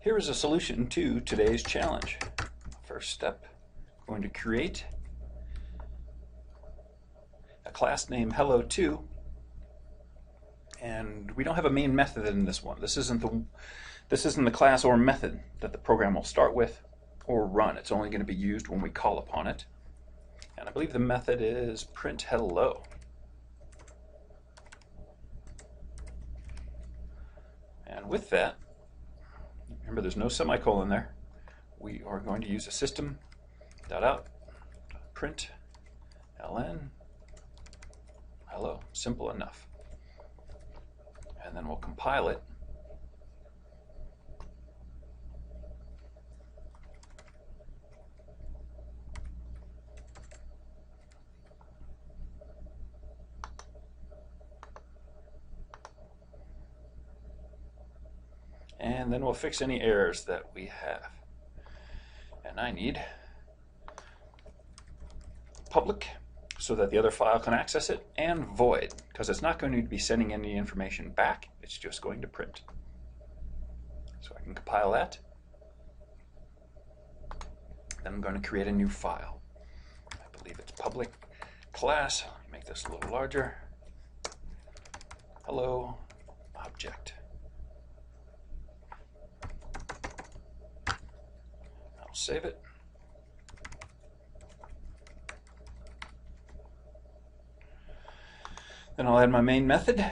Here is a solution to today's challenge. First step, I'm going to create a class named Hello2, and we don't have a main method in this one. This isn't the class or method that the program will start with or run. It's only going to be used when we call upon it. And I believe the method is print hello. And with that, remember there's no semicolon there. We are going to use a system.out print ln hello. Simple enough. And then we'll compile it. And then we'll fix any errors that we have. And I need public so that the other file can access it, and void because it's not going to be sending any information back, it's just going to print. So I can compile that. Then I'm going to create a new file. I believe it's public class. Make this a little larger. Hello object. I'll save it. Then I'll add my main method.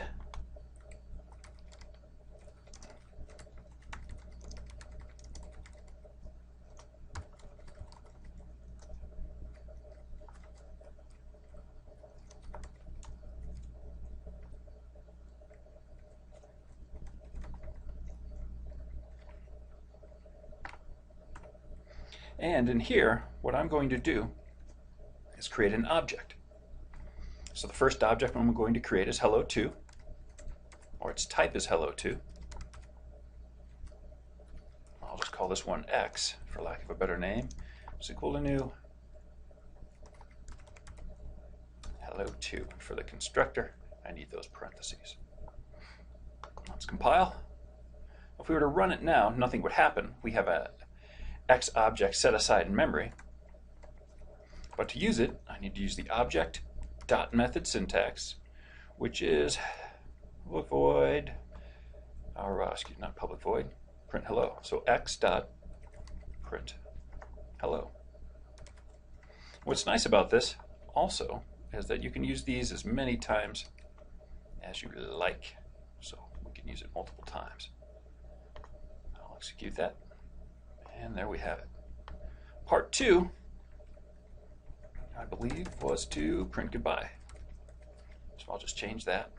And in here, what I'm going to do is create an object. So the first object I'm going to create is hello2, or its type is hello2. I'll just call this one x for lack of a better name. It's equal to new hello2. For the constructor, I need those parentheses. Let's compile. If we were to run it now, nothing would happen. We have a x object set aside in memory. But to use it, I need to use the object dot method syntax, which is public void, or not public void, print hello. So x dot print hello. What's nice about this also is that you can use these as many times as you like. So we can use it multiple times. I'll execute that. And there we have it. Part 2, I believe, was to print goodbye. So I'll just change that.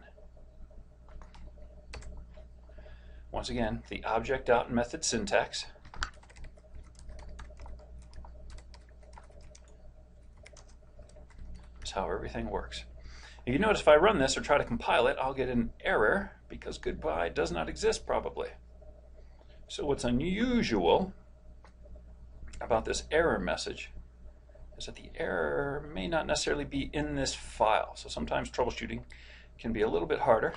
Once again, the object.method syntax. That's how everything works. And you notice if I run this or try to compile it, I'll get an error because goodbye does not exist probably. So what's unusual about this error message is that the error may not necessarily be in this file. So sometimes troubleshooting can be a little bit harder.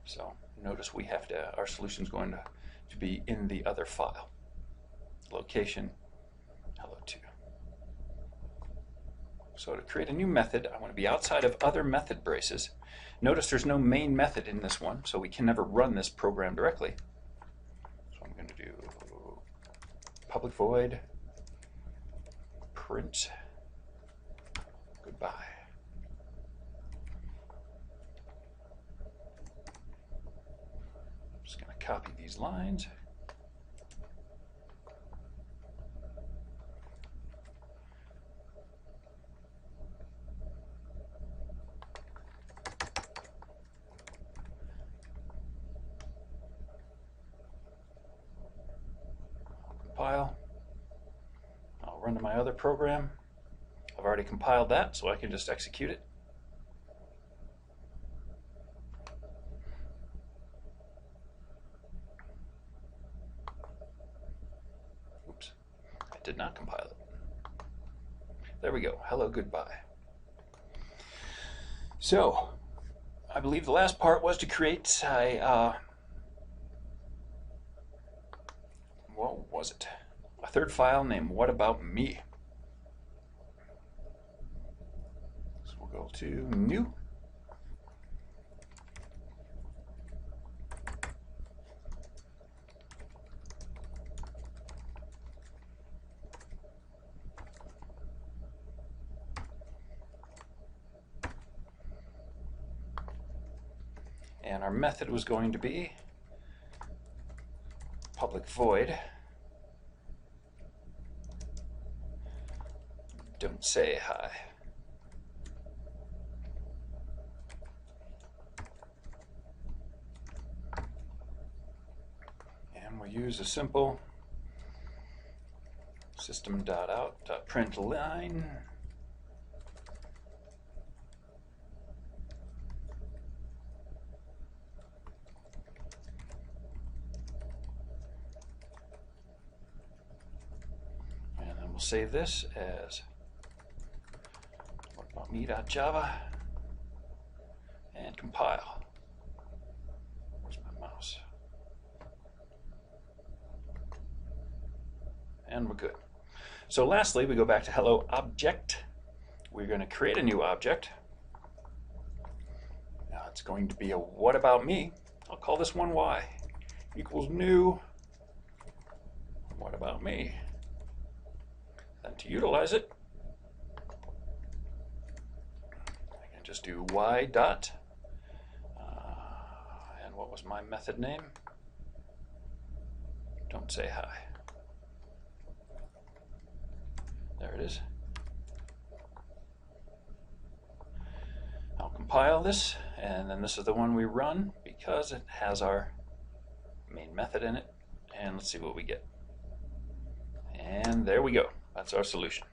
So notice we have to, our solution is going to be in the other file. Location, hello2. So to create a new method, I want to be outside of other method braces. Notice there's no main method in this one, so we can never run this program directly. So I'm going to do public void print goodbye. I'm just going to copy these lines. Compile. I'll run to my other program. I've already compiled that, so I can just execute it. Oops, I did not compile it. There we go. Hello, goodbye. So, I believe the last part was to create a what was it? A third file named What About Me. So we'll go to New. And our method was going to be public void don't say hi. And we'll use a simple system.out.println. We'll save this as whataboutme.java and compile. Where's my mouse? And we're good. So lastly, we go back to hello object. We're going to create a new object. Now it's going to be a what about me. I'll call this one y equals new what about me. And to utilize it, I can just do y dot, and what was my method name? Don't say hi. There it is. I'll compile this, and then this is the one we run because it has our main method in it. And let's see what we get. And there we go. That's our solution.